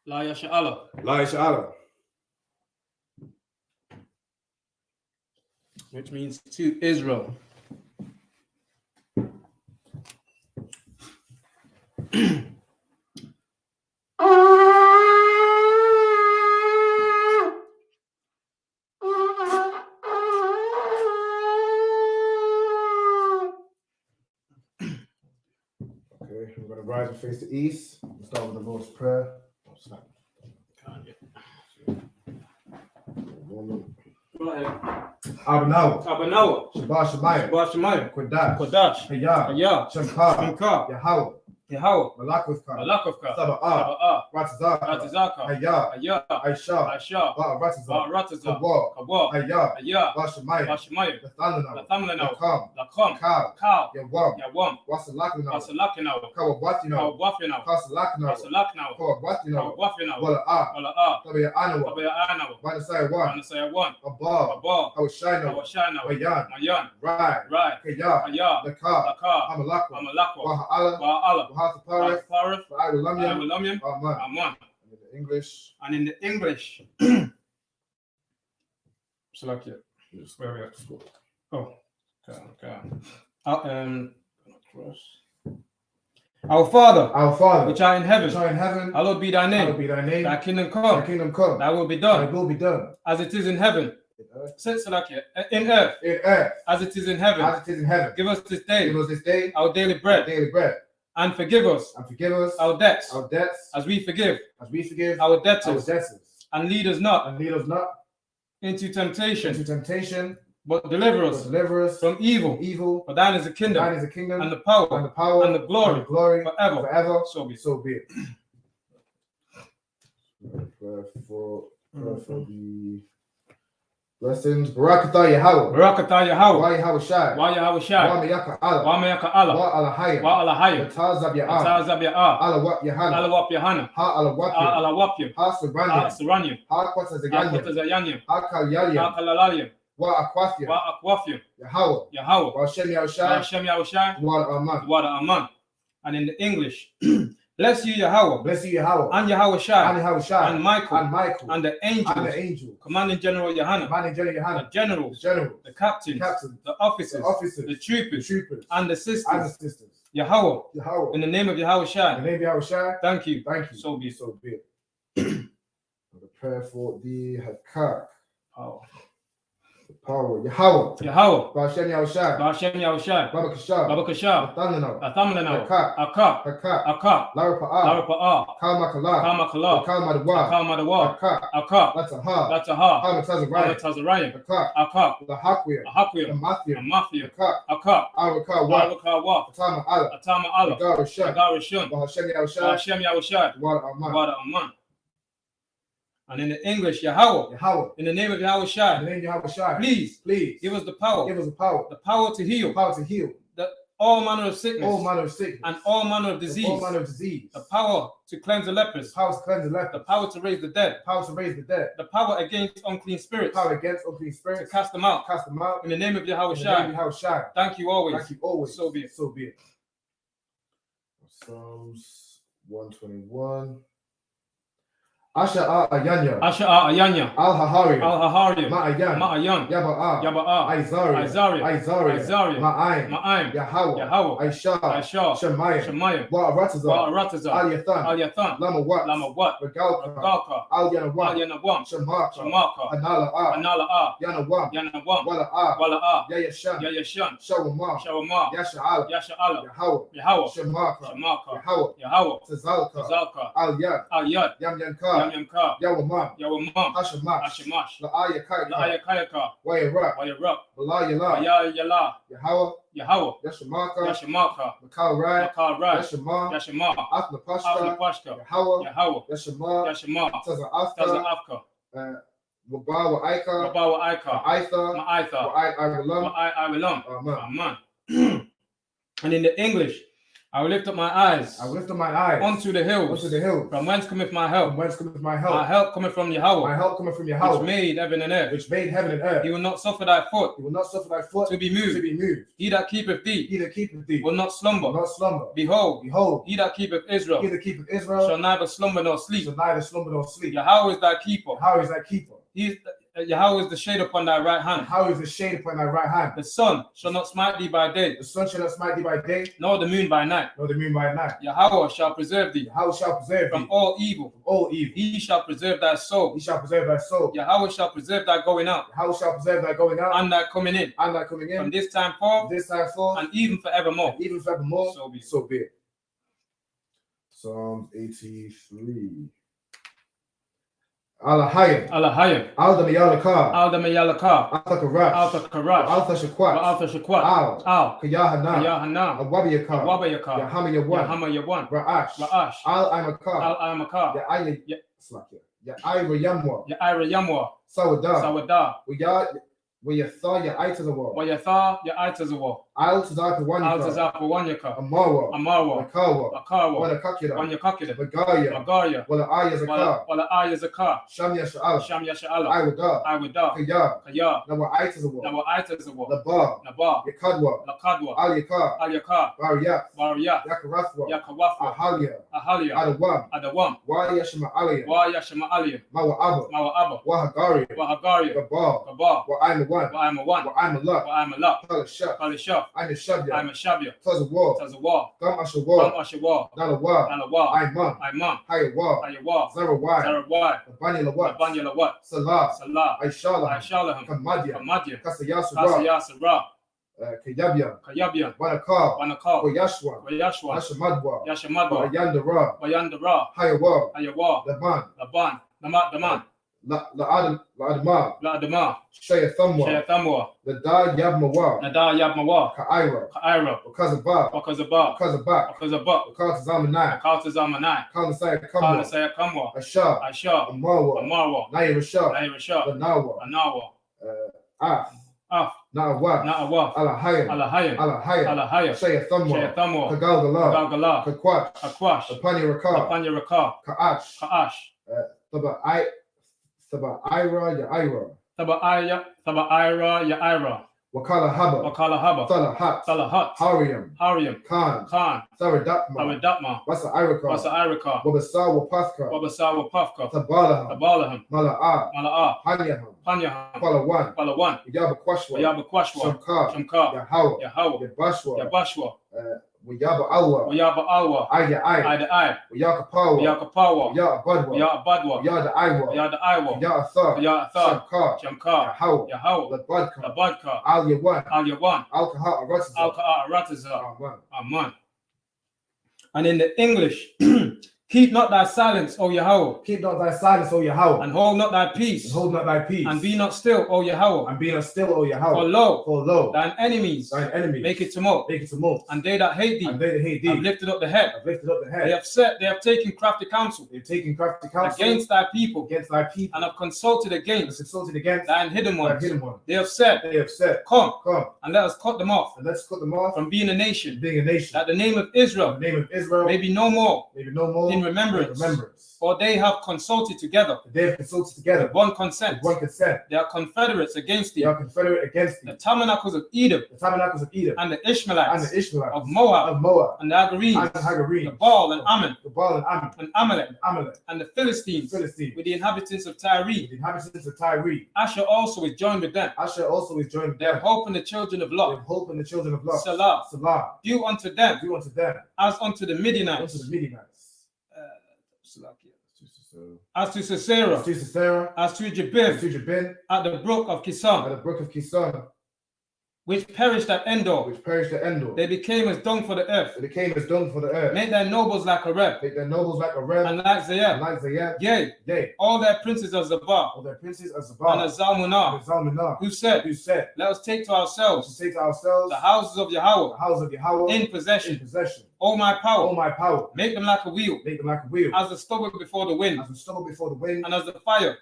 La Yasha Allah. La Yasha Allah. Which means to Israel. Okay, we're going to rise and face the east. We'll start with the Lord's Prayer. Oh, snap. Go ahead. Abanawa. Abanawa. Shabbat Shemayim. Shabbat Shemayim. Kodash. Kodash. Hayah. Shamka. Yahweh. Yahweh. Malakuvka. Malakuvka. Sabbath. Ratazaka. Hayah. Aisha. Rataza. Kabwa. Hayah. Bashamayim. Lathamlanaw. Lakam. Kal. Yawam. Wasalakinaw. Kawabwatinaw. Kasalakinaw. Kawabwatinaw. Wala'a. Tabia'anaw. Wanasaya 1. Abba. Hawashinaw. Mayan. Rai. Kaya. Laka. Amalakwa. Wa'ala. Wahathaparith. Wa'awilamyam. Aman. And in the English. Select it. Where are we at? Oh. Okay. Our Father, which art in heaven, hallowed be thy name. Thy kingdom come. Thy will be done. As it is in heaven. In earth. As it is in heaven. Give us this day. Our daily bread. And forgive us. Our debts. As we forgive. Our debtors. And lead us not. Into temptation. But deliver us from evil. For thine is the kingdom. And the power. And the glory. Forever. So be it. For the blessings. Barakatah Yahweh. Wa Yahweh Shai. Wa Meyaka Allah. Wa Alahaya. Tazab Ya'ah. Alawap Yahana. Ha Alawapyam. Ha Suranyam. Ha Kwatazayanyam. Ha Kalyaliam. Wa Akwafyam. Yahweh. Wa Shem Yahushai. Wa Aman. And in the English. Bless you, Yahweh. And Yahweh Shai. And Michael. And the angel. Commanding General Yohana. The generals. The captains. The officers. The troopers. And the sisters. Yahweh. In the name of Yahweh Shai. Thank you. So be it. The prayer for the Hakak. Power. Yahweh. Ba'ashem Yahushai. Babakashah. Athamlanaw. Akak. Larapa'ah. Kalmakala. Kalmadawa. Akak. Latahah. Hamatazarayim. Akak. Lahakwiyah. Amathiyah. Akak. Arakawa. Atama Allah. Agarishun. Ba'ashem Yahushai. Wada Aman. And in the English, Yahweh. In the name of Yahweh Shai. Please give us the power. The power to heal. All manner of sickness. And all manner of disease. The power to cleanse the lepers. The power to raise the dead. The power against unclean spirits. To cast them out. In the name of Yahweh Shai. Thank you always. So be it. Psalms 121. Asha'a Ayanya. Al-Hahari. Ma'ayan. Yaba'a. Aizari. Ma'aim. Yahweh. Aisha. Shemayim. Wa'arataza. Al-Yathan. Lamawat. Regalka. Al-Yanawam. Shamaka. Anala'a. Yanawam. Wala'a. Yayashan. Shawama. Yasha'ala. Yahweh. Shamaka. Yahweh. Tazalka. Al-Yad. Yamyanka. Yamka, Yawamam, Hashamash, La'ayakayaka, Wayaruk, Yala, Yahweh, Yashamaka, Makal Rai, Yashama, Afnapashka, Yahweh, Yashama, Taza Afka, Wabawa Aika, Ma'aitha, Amen. And in the English, I will lift up my eyes. Unto the hills. From whence cometh my help? My help cometh from Yahweh. Which made heaven and earth. He will not suffer thy foot. To be moved. He that keepeth thee. Will not slumber. Behold. He that keepeth Israel. Shall neither slumber nor sleep. Yahweh is thy keeper. Yahweh is the shade upon thy right hand. The sun shall not smite thee by day. Nor the moon by night. Yahweh shall preserve thee. From all evil. He shall preserve thy soul. Yahweh shall preserve thy going out. And thy coming in. From this time forth. And even forevermore. So be it. Psalms 83. Alahayim. Alda Mayalaka. Alta Karash. Alta Shakwat. Al. Kayahana. Awabiyaka. Yahama Ra'ash. Al Imaka. Yaira Yamwa. Sawada. Wayatha Yaitazawa. Al Tazaka Amara. Akawa. Wanyakakida. Magaya. Wala Ayazaka. Shamya Sha'ala. Iwada. Kaya. Nawa Aitazawa. Naba. Yakadwa. Al Yakar. Bariyat. Yakawafwa. Ahalia. Adawam. Wayashma Aliyah. Mawa Abba. Wahagaria. Gabal. I'm a one. I'm a luck. Palishah. I'm a shabya. Tazawar. Gam Ashawar. Nalawa. I'm mum. Hayawar. Zarawai. Abanyalawat. Salah. Aishalaham. Kamadya. Kasayasara. Kayabya. Wanakar. Wayashwa. Yashamadwa. Wayandara. Hayawar. Laban. Daman. La'adama. Shayathamwa. Nadar Yabmawa. Ka'ira. Wakazabah. Wakazzamanai. Kanasaya Kamwa. Asha. Amarwa. Nairasha. Anawa. Af. Na'awaf. Alahayim. Shayathamwa. Kagalgala. Kakwash. Apanya Ka'ash. Thaba'ira Ya'ira. Wakala Haba. Salahat. Hariam. Khan. Tharadapma. Wasa Iraka. Wabasa Wapafka. Tabalaham. Mala'a. Hanyaham. Palawan. Yabakwashwa. Shamkar. Yahweh. Yabashwa. Wayaba Alwa. Ida. Wayakapawa. Yabadwa. Yada Iwa. Ya'atha. Shamkar. Yahweh. Labadka. Al Yawan. Alkaha Arataza. Amen. And in the English, keep not thy silence, O Yahweh. And hold not thy peace. And be not still, O Yahweh. For lo, thine enemies make it tumult. And they that hate thee have lifted up the head. They have taken crafty counsel against thy people. And have consulted against thine hidden ones. They have said, Come, and let us cut them off from being a nation. That the name of Israel may be no more in remembrance. For they have consulted together. With one consent. They are confederates against thee. The tabernacles of Edom. And the Ishmaelites. Of Moab. And the Hagarenes. The Baal and Ammon. And Amalek. And the Philistines. With the inhabitants of Tyre. Asher also is joined with them. They have hope in the children of Lot. Salah. Do unto them. As unto the Midianites. As to Sisera. As to Jabin. At the brook of Kison. which perished at Endor. They became as dung for the earth. Make their nobles like a Reb. And like Zayab. Yea. All their princes of Zabah. And as Zalmunah. Who said, let us take to ourselves the houses of Yahweh in possession. O my power, make them like a wheel, as the stubble before the wind, and as the fire,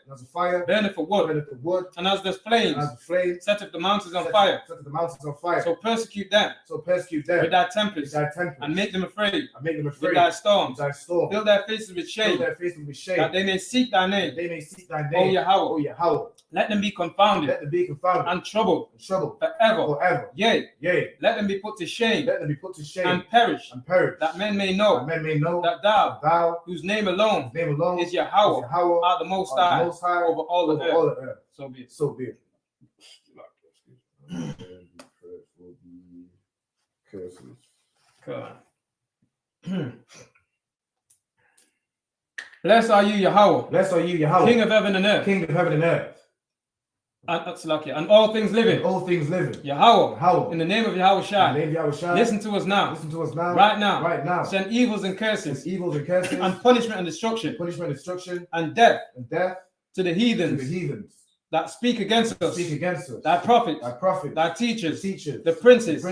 burneth for wood, and as the flames, setteth the mountains on fire. So persecute them with thy tempest, and make them afraid with thy storms. Fill their faces with shame, that they may seek thy name, O Yahweh. Let them be confounded and troubled forever. Yea, let them be put to shame and perish, that men may know that thou, whose name alone is Yahweh, art the Most High over all the earth. So be it. Blessed are you, Yahweh. King of heaven and earth. And all things living. Yahweh. In the name of Yahweh Shai. Listen to us now. Right now. Send evils and curses. And punishment and destruction. And death. To the heathens. That speak against us. Thy prophets. Thy teachers. The princes.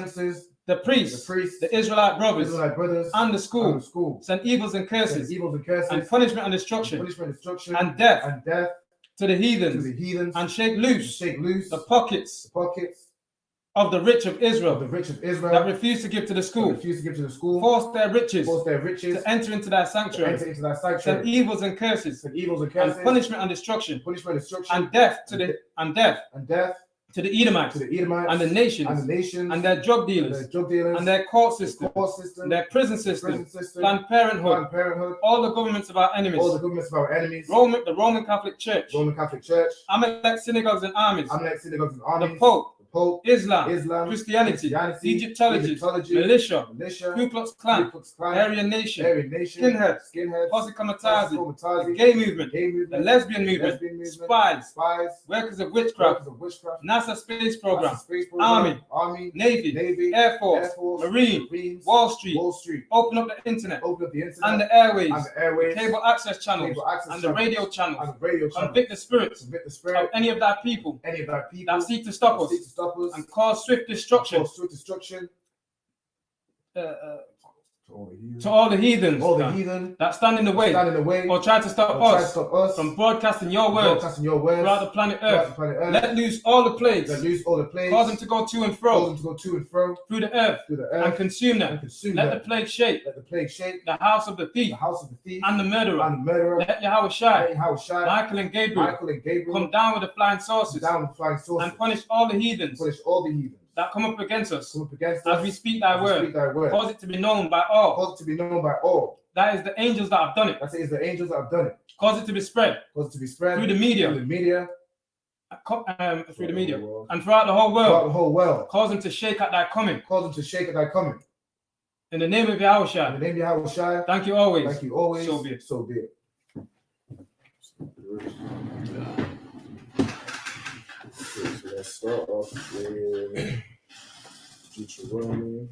The priests, the Israelite brothers, and the school, send evils and curses, and punishment and destruction, and death to the heathens, and shake loose the pockets of the rich of Israel, that refuse to give to the school, force their riches to enter into thy sanctuary, send evils and curses, and punishment and destruction, and death to the Edomites, and the nations, and their drug dealers, and their court system, and their prison system, Planned Parenthood, all the governments of our enemies, the Roman Catholic Church, Amalek synagogues and armies, the Pope, Islam, Christianity, Egyptology, militia, Ku Klux Klan, Aryan Nation, skinheads, Posse Comitazi, the gay movement, the lesbian movement, spies, workers of witchcraft, NASA space program, Army, Navy, Air Force, Marine, Wall Street, open up the internet, and the airways, cable access channels, and the radio channels, convict the spirits of any of thy people that seek to stop us, and cause swift destruction to all the heathens that stand in the way or try to stop us from broadcasting your words throughout the planet Earth. Let loose all the plagues, cause them to go to and fro through the earth and consume them. Let the plague shake the house of the thief and the murderer. Let Yahweh Shai, Michael and Gabriel come down with the flying saucers and punish all the heathens that come up against us as we speak thy word. Cause it to be known by all. That is the angels that have done it. Cause it to be spread through the media. And throughout the whole world. Cause them to shake at thy coming. In the name of Yahweh Shai. Thank you always. So be it. So let's start off with Deuteronomy.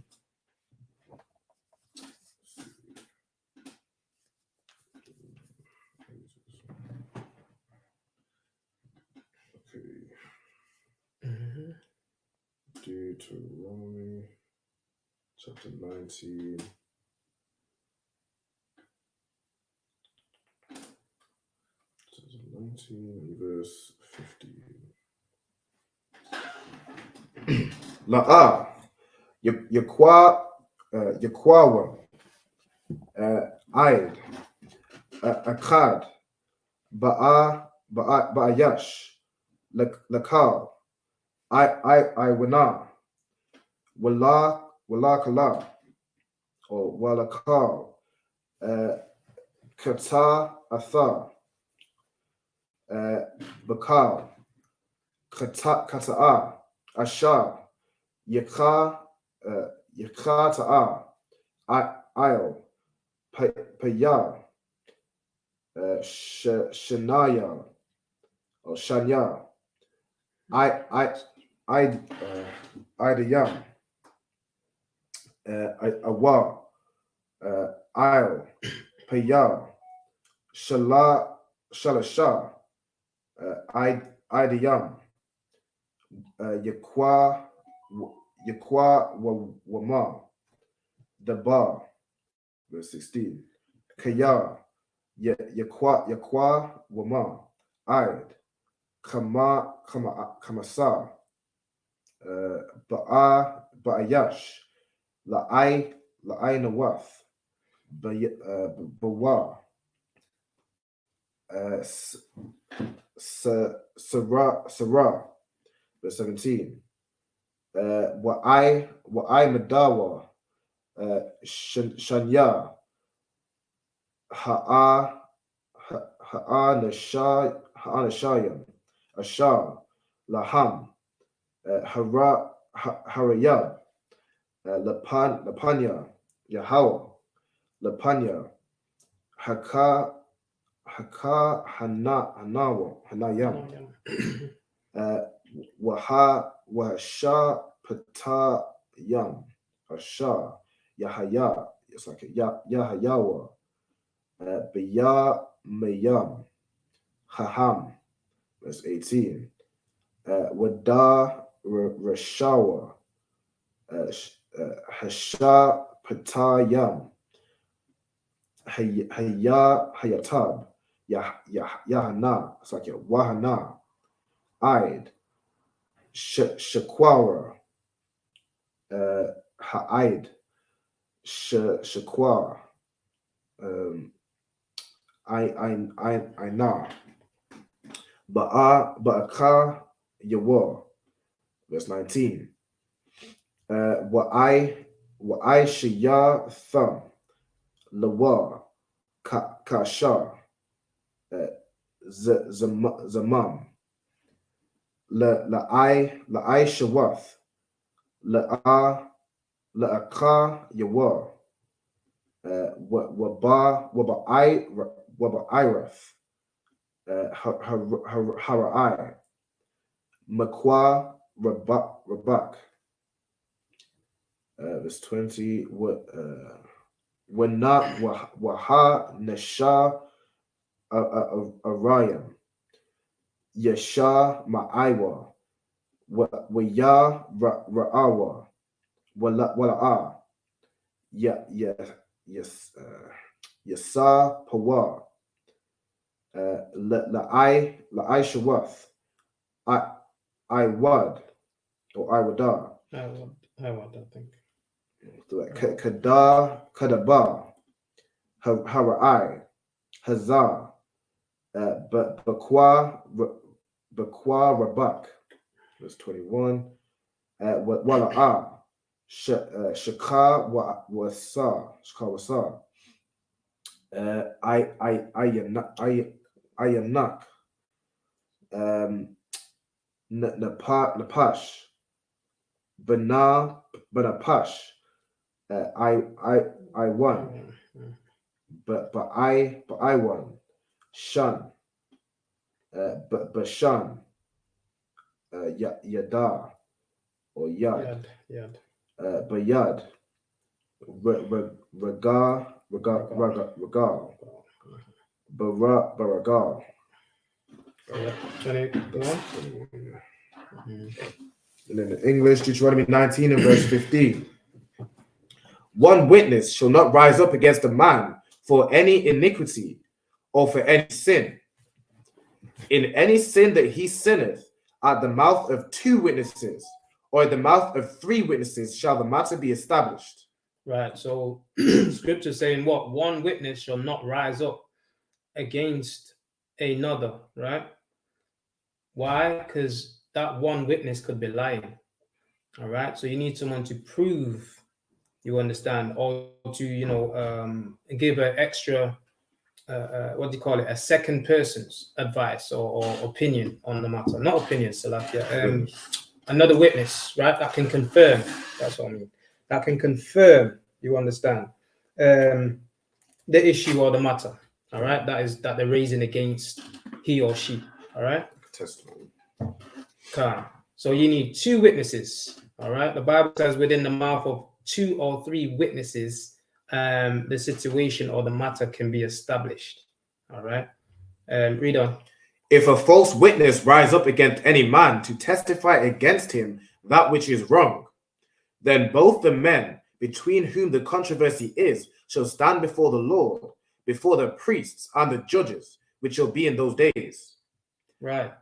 Deuteronomy chapter 19. Chapter 19, verse 15. La'ah, Yakwawa, Aid, Akkad, Ba'ayash, Lakal, I Wana, Wala Kala, or Walakal, Kata Atha, Bakal, Kata'a, Ashar, Yakha Ta'a, Ayel, Payar, Shanaya, or Shanya, Idayam, Awa, Isle, Payar, Shalasha, Idayam, Yakwa Wama, Dabar, verse 16, Kayar, Yakwa Wama, Id, Kamasa, Ba'ayash, La'ai Nawath, Bawa, Sarah, verse 17, Wa'ai Madawa, Shanya, Ha'anashayam, Ashar, Laham, Harayab, Lapanya, Yahweh, Lapanya, Hanayam, Wahasha Patayam, Ashar, Yahaya, it's like Yahayawa, Mayam, Haham, verse 18, Wada Rashawa, Hasha Patayam, Hayatab, Yahana, it's like Wahana, Id, Shakwara, Ha'id, Shakwar, Ainar, Ba'aka Yawa, verse 19. Wa'ai Shaya Thum, Lawa, Kashar, Zamam, La'ai Shawath, La'aka Yawa, Waba'irath, Hara'ai, Makwa Rabak, verse 20, Waha Nasha Arayam, Yasha Ma'aiwa, Waya Ra'awa, Wala'a, Yasa Pawa, La'ai Shawath, I wad, or I wada. I would, I think. Kadaba, Hara'ai, Hazar, Bakwa Rabak, verse 21, Wala'a, Shaka Wasa, Ayanak, Napash, Banapash, I won, but I won, Shun, Bashan, Yada, or Yad, Bayad, Ragal, Baragal. 21. And in the English, Deuteronomy 19 and verse 15. One witness shall not rise up against a man for any iniquity or for any sin. In any sin that he sinneth, at the mouth of 2 witnesses or at the mouth of 3 witnesses shall the matter be established. Right. So scripture saying what? One witness shall not rise up against another, right? Why? Because that one witness could be lying. All right. So you need someone to prove, you understand, or to, give an extra, what do you call it? A second person's advice or opinion on the matter. Not opinion, Salakia. Another witness, right? That can confirm. That's what I mean. That can confirm, you understand, the issue or the matter. All right. That they're raising against he or she. All right. Testimony. Calm. So you need 2 witnesses. All right. The Bible says within the mouth of 2 or 3 witnesses, the situation or the matter can be established. All right. Read on. If a false witness rise up against any man to testify against him that which is wrong, then both the men between whom the controversy is shall stand before the Lord, before the priests and the judges, which shall be in those days. Right.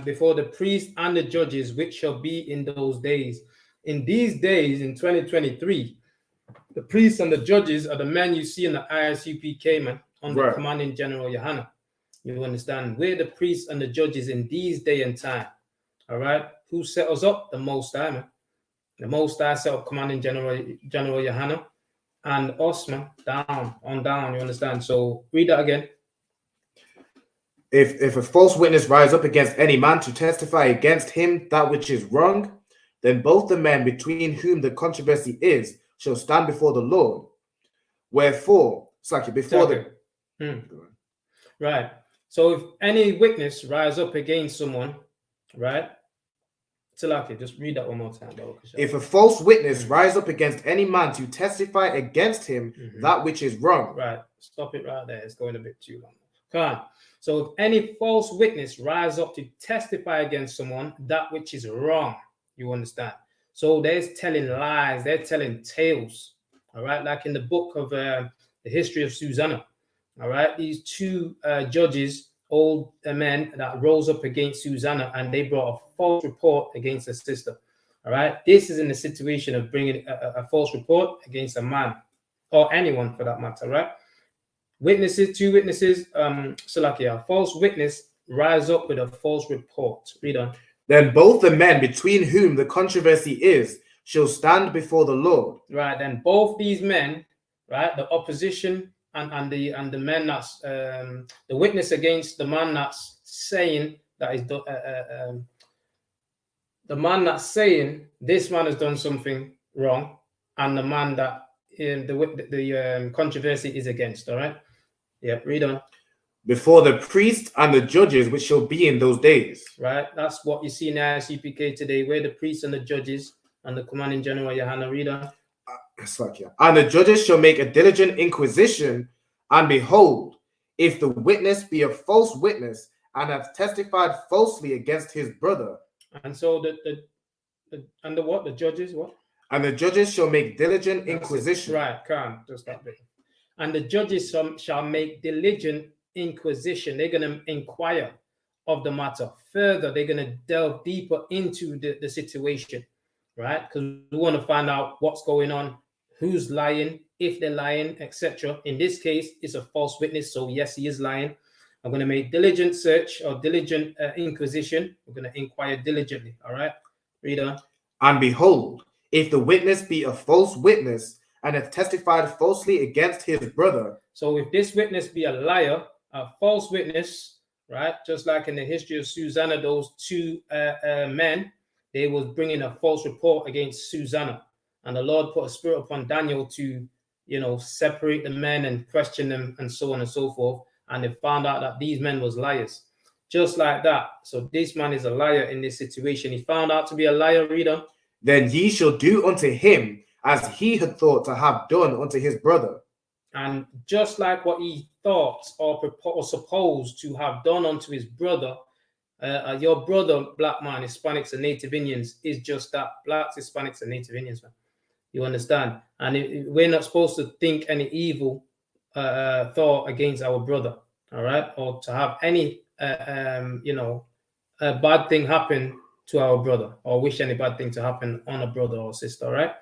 Before the priests and the judges, which shall be in those days. In these days, in 2023, the priests and the judges are the men you see in the ISUPK, man, under Commanding General Yohana. You understand? We're the priests and the judges in these day and time. All right. Who set us up? The Most High, man. The Most High set up Commanding General Yohana and us, man, down, you understand? So read that again. If a false witness rise up against any man to testify against him that which is wrong, then both the men between whom the controversy is shall stand before the Lord. Wherefore, Right. So if any witness rise up against someone, right? Tilaki, just read that one more time. If a false witness rise up against any man to testify against him that which is wrong. Right. Stop it right there. It's going a bit too long. Come on. So if any false witness rise up to testify against someone that which is wrong, you understand? So they're telling lies. They're telling tales. All right. Like in the book of the history of Susanna. All right. These 2 judges, old men that rose up against Susanna, and they brought a false report against her sister. All right. This is in the situation of bringing a false report against a man or anyone for that matter. Right. Witnesses, 2 witnesses, Salakia, false witness rise up with a false report. Read on. Then both the men between whom the controversy is shall stand before the Lord. Right. Then both these men, right, the opposition and the men that's the witness against the man that's saying that is the man that's saying this man has done something wrong, and the man that the controversy is against. All right. Yeah, read on. Before the priests and the judges, which shall be in those days. Right, that's what you see in ISUPK today, where the priests and the judges and the Commanding General Yohana. Read on. And the judges shall make a diligent inquisition, and behold, if the witness be a false witness and hath testified falsely against his brother. And so the judges what? And the judges shall make diligent inquisition. Right, calm, just that bit. And the judges shall make diligent inquisition. They're going to inquire of the matter further. They're going to delve deeper into the situation, right? Because we want to find out what's going on, who's lying, if they're lying, etc. In this case, it's a false witness, so yes, he is lying. I'm going to make diligent search or diligent inquisition. We're going to inquire diligently, all right? Read on. And behold, if the witness be a false witness and hath testified falsely against his brother. So if this witness be a liar, a false witness, right? Just like in the history of Susanna, those 2 men, they was bringing a false report against Susanna. And the Lord put a spirit upon Daniel to, separate the men and question them and so on and so forth. And they found out that these men was liars. Just like that. So this man is a liar in this situation. He found out to be a liar, reader. Then ye shall do unto him as he had thought to have done unto his brother. And just like what he thought or supposed to have done unto his brother, your brother, black man, Hispanics and Native Indians, is just that. Blacks, Hispanics and Native Indians, man. You understand? And we're not supposed to think any evil thought against our brother, all right? Or to have any, a bad thing happen to our brother, or wish any bad thing to happen on a brother or sister, all right?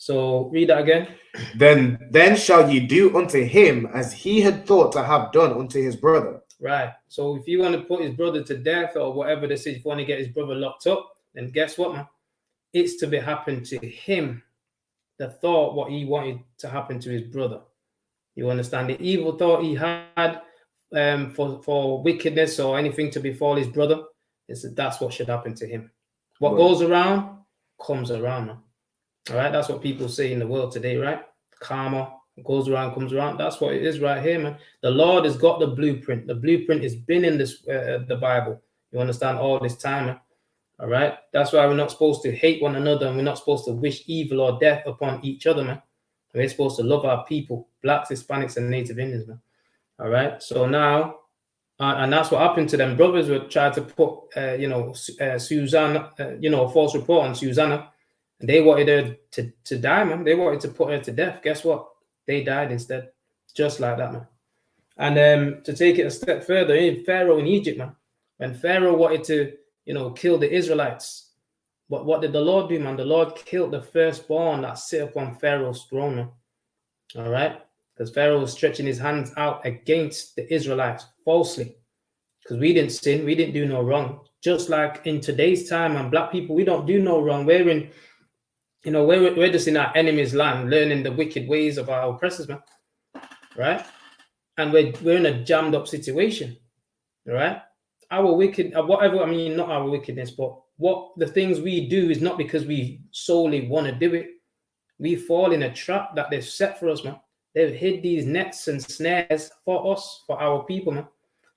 So read that again. Then shall ye do unto him as he had thought to have done unto his brother. Right. So if you want to put his brother to death or whatever this is, if you want to get his brother locked up, then guess what, man? It's to be happened to him. The thought, what he wanted to happen to his brother. You understand? The evil thought he had for wickedness or anything to befall his brother, that's what should happen to him. What goes around comes around, man. All right, that's what people say in the world today, right? Karma goes around, comes around. That's what it is right here, man. The Lord has got the blueprint. The blueprint has been in this the Bible. You understand all this time, man? All right. That's why we're not supposed to hate one another, and we're not supposed to wish evil or death upon each other, man. We're supposed to love our people, blacks, Hispanics, and Native Indians, man. All right. So now, and that's what happened to them brothers who tried to put, Susanna, a false report on Susanna, and they wanted her to die, man. They wanted to put her to death. Guess what? They died instead, just like that, man. And to take it a step further, in Pharaoh in Egypt, man, when Pharaoh wanted to, kill the Israelites, but what did the Lord do, man? The Lord killed the firstborn that sit upon Pharaoh's throne, man. All right, because Pharaoh was stretching his hands out against the Israelites falsely, because we didn't sin, we didn't do no wrong. Just like in today's time, and black people, we don't do no wrong. We're in, we're just in our enemy's land, learning the wicked ways of our oppressors, man. Right, and we're in a jammed up situation. All right. Our wicked, whatever, not our wickedness, but what the things we do is not because we solely want to do it. We fall in a trap that they've set for us, man. They've hid these nets and snares for us, for our people, man.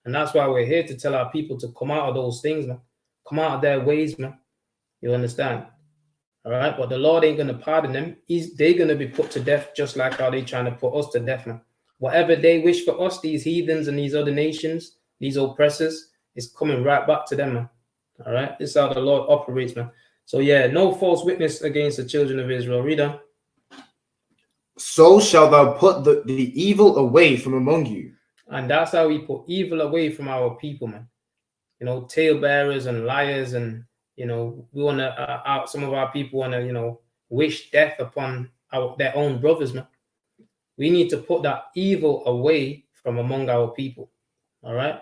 And that's why we're here to tell our people to come out of those things, man. Come out of their ways, man. You understand? All right. But the Lord ain't going to pardon them. They're going to be put to death just like how they're trying to put us to death, man. Whatever they wish for us, these heathens and these other nations, these oppressors, is coming right back to them, man. All right, this is how the Lord operates, man. So yeah, no false witness against the children of Israel. Read on. So shalt thou put the evil away from among you. And that's how we put evil away from our people, man. Talebearers and liars, and we want to. Some of our people want to, wish death upon their own brothers, man. We need to put that evil away from among our people. All right.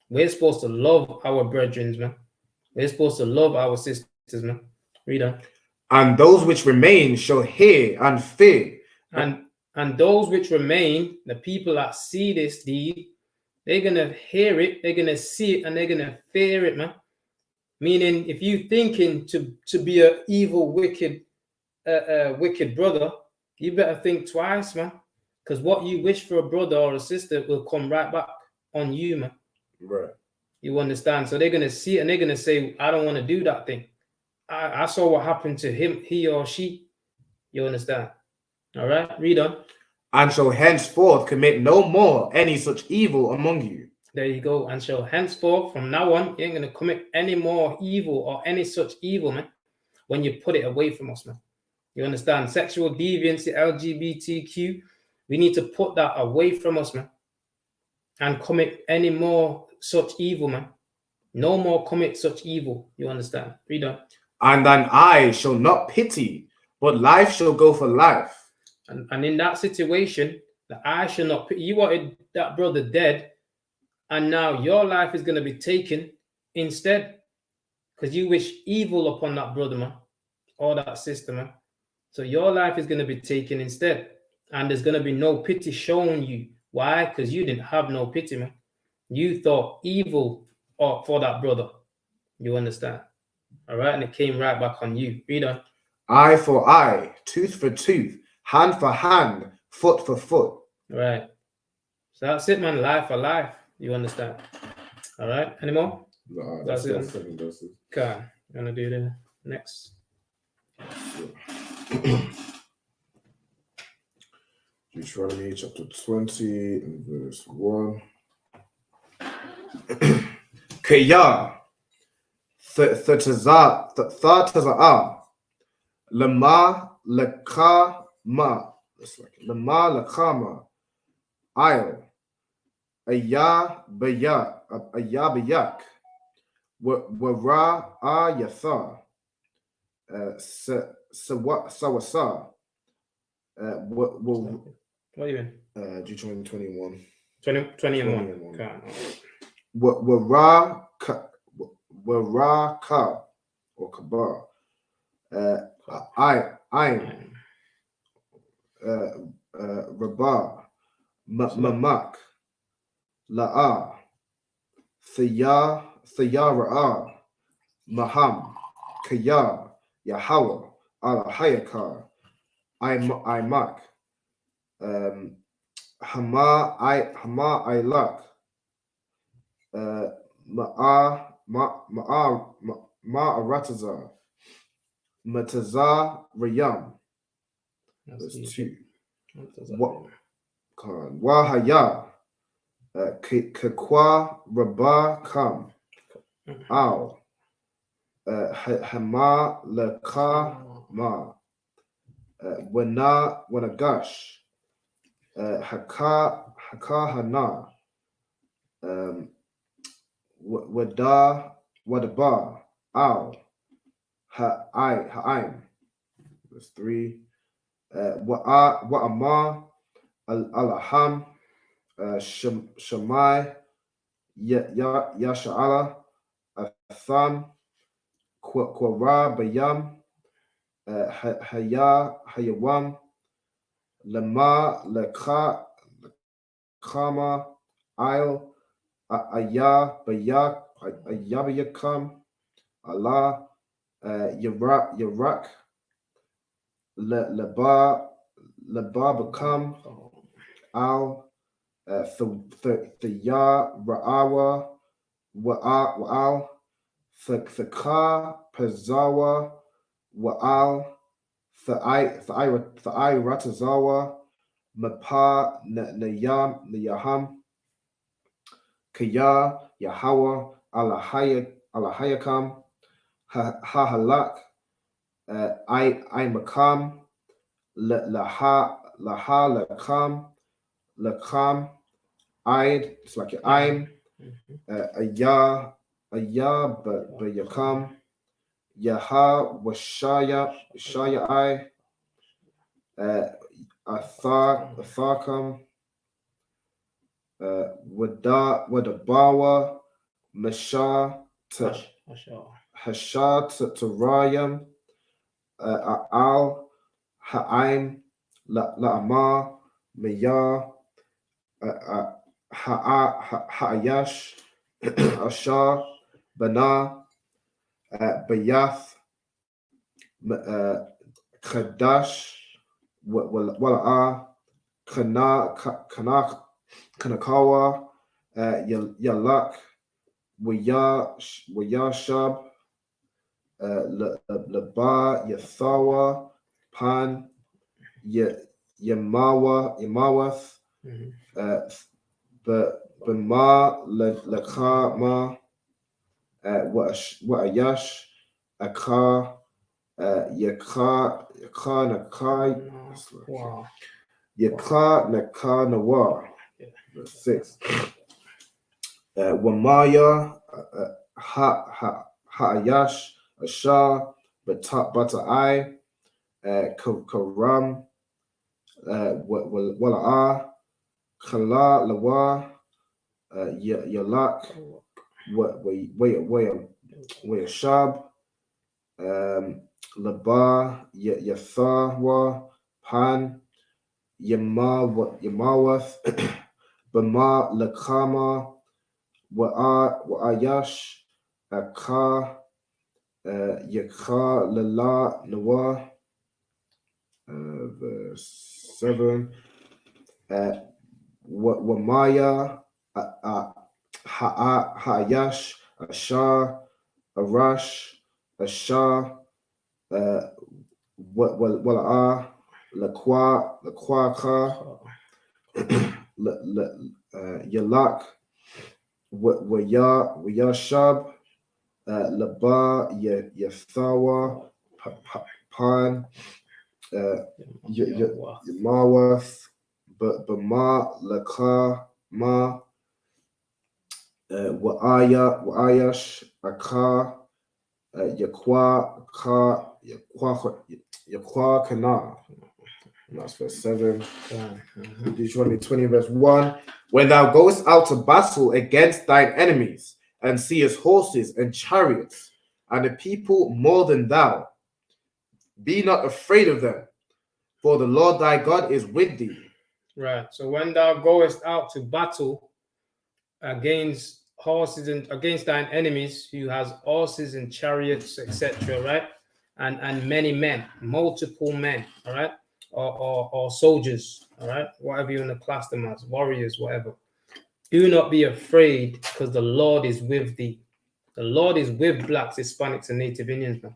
We're supposed to love our brethren, man. We're supposed to love our sisters, man. Read on. And those which remain shall hear and fear. And those which remain, the people that see this deed, they're going to hear it, they're going to see it, and they're going to fear it, man. Meaning, if you're thinking to be an evil, wicked brother, you better think twice, man. Because what you wish for a brother or a sister will come right back on you, man. Right. You understand? So they're going to see it and they're going to say, I don't want to do that thing. I saw what happened to him, he or she. You understand? All right, read on. And shall henceforth commit no more any such evil among you. There you go. And shall henceforth, from now on, you ain't going to commit any more evil or any such evil, man, when you put it away from us, man. You understand? Sexual deviancy, LGBTQ, we need to put that away from us, man, and commit any more such evil, man. No more commit such evil. You understand? Read on. And thine eye shall not pity, but life shall go for life. And in that situation, the eye shall not pity. You wanted that brother dead, and now your life is going to be taken instead, because you wish evil upon that brother, man, or that sister, man. So your life is going to be taken instead, and there's going to be no pity shown you. Why? Because you didn't have no pity, man. You thought evil for that brother. You understand? All right, and it came right back on you. Read on. Eye for eye, tooth for tooth, hand for hand, foot for foot. Right. So that's it, man. Life for life. You understand? All right. Any more? No, that's it. 7 verses. Okay. You want to do the next? Deuteronomy chapter 20 and verse 1. Kaya Thartazah Lama Lakama Ayel Ayabayak Wara Ayatha Sawasa What are you in? Deuteronomy 21. 20 and 1. Okay. Waraka or Kabar. Ayn. Rabah. Mamak. La'a. Thayara'a. Maham. Kaya. Yahawah. Al-Hayakar. Imak. Hama Ilak. Ma'aratazar. Matazar Rayam. That's 2. Wahaya. Kakwa Rabah Kam. Al. Hama Laka Ma. Wanagash. Haka Hana. Wadaba. Al. Ha'aim. That's 3. Wa'ama Alaham. Shamai Yasha'ala Athan Kwara Bayam Hayawam Lama Lekha Kama Ail Ayabayakam Allah Yarak Laba Bakam Al Thaya Ra'awa Wa'al Thaka Pazawa Wa'al Thai Ratazawa Mapa Nayaham Kaya Yahawa Alahayakam Hahalak I Makam Laha Lakam Aid, it's like Aim, Ayah Bayakam, Yaha Washaya I, Athakam, Wadabawa, Mashah to Rayam, Al Ha'aim, La'amar, Mayah, Ha'ayash, Ashar, Bana, Bayath, Kadash, Wala'ah, Kanakawa, Yalak, Wayashab, Laba, Yathawa, Pan, Yamawath, Bama Lakama Wa'ayash Akar Yakar Nakai Yakar Nakar Nawar. 6. Wamaya Ha'ayash Ashar Bata'ai Karam Wala'ah Khala Lawa Yalak Wayashab Laba Yathawa Pan Yamawath Bama Lakama Wa'ayash Akar Yakha Lala Nawa. Verse 7. Wamaya Ha'ayash Ashar Arash Ashar Wala'ah Laquaka Yalak Wayashab Laba Yathawa Pan Yamawath Bama Laka Ma Wa'ayash Akar Yakwa Kana. And that's verse 7. Deuteronomy 20 verse 1. When thou goest out to battle against thine enemies, and seest horses and chariots, and a people more than thou, be not afraid of them, for the Lord thy God is with thee. Right. So when thou goest out to battle against horses and against thine enemies, who has horses and chariots, etc., right? And many men, multiple men, all right, or soldiers, all right, whatever you want to class them as, warriors, whatever. Do not be afraid, because the Lord is with thee. The Lord is with blacks, Hispanics, and Native Indians, man.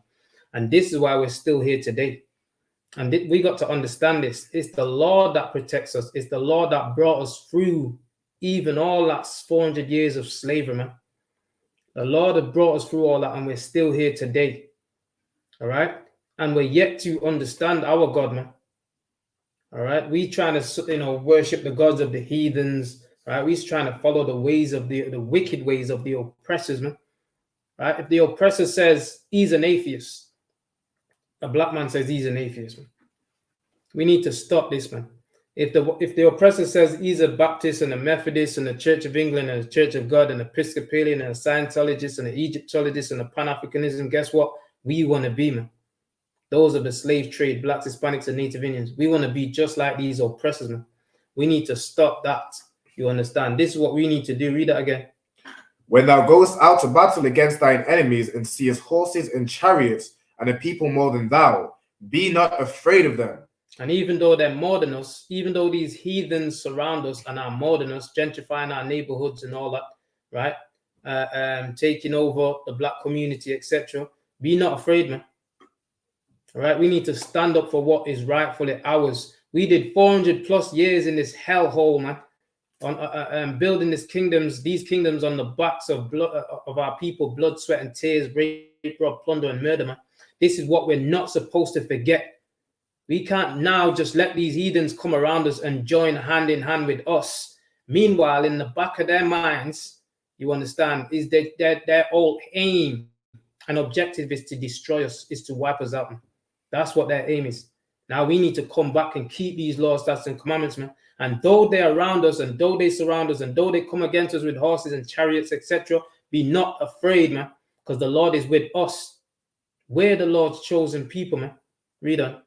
And this is why we're still here today. And we got to understand this. It's the Lord that protects us. It's the Lord that brought us through even all that 400 years of slavery, man. The Lord has brought us through all that, and we're still here today. All right? And we're yet to understand our God, man. All right? We trying to, worship the gods of the heathens. Right? We're trying to follow the ways of the wicked ways of the oppressors, man. Right? If the oppressor says he's an atheist, a black man says he's an atheist, man. We need to stop this, man. If the oppressor says he's a Baptist and a Methodist and a Church of England and a Church of God and an Episcopalian and a Scientologist and an Egyptologist and a Pan-Africanism, guess what? We want to be, man. Those are the slave trade, blacks, Hispanics, and Native Indians. We want to be just like these oppressors, man. We need to stop that. You understand? This is what we need to do. Read that again. When thou goest out to battle against thine enemies and seest horses and chariots and a people more than thou, be not afraid of them. And even though they're more than us, even though these heathens surround us and are more than us, gentrifying our neighborhoods and all that, right? Taking over the black community, etc. Be not afraid, man. All right? We need to stand up for what is rightfully ours. We did 400 plus years in this hellhole, man, on building these kingdoms on the backs of blood of our people, blood, sweat, and tears, rape, rob, plunder, and murder, man. This is what we're not supposed to forget. We can't now just let these heathens come around us and join hand in hand with us. Meanwhile, in the back of their minds, you understand, is their whole aim and objective is to destroy us, is to wipe us out. That's what their aim is. Now we need to come back and keep these laws, statutes, and commandments, man. And though they're around us, and though they surround us, and though they come against us with horses and chariots, etc., be not afraid, man, because the Lord is with us. We're the Lord's chosen people, man. Read on.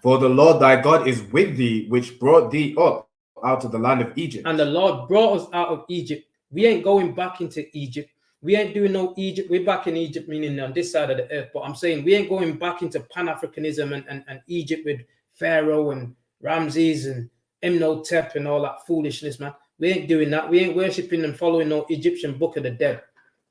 For the Lord thy God is with thee, which brought thee up out of the land of Egypt. And the Lord brought us out of Egypt. We ain't going back into Egypt. We ain't doing no Egypt. We're back in Egypt, meaning on this side of the earth. But I'm saying we ain't going back into Pan-Africanism and Egypt with Pharaoh and Ramses and Imhotep and all that foolishness, man. We ain't doing that. We ain't worshiping and following no Egyptian book of the dead.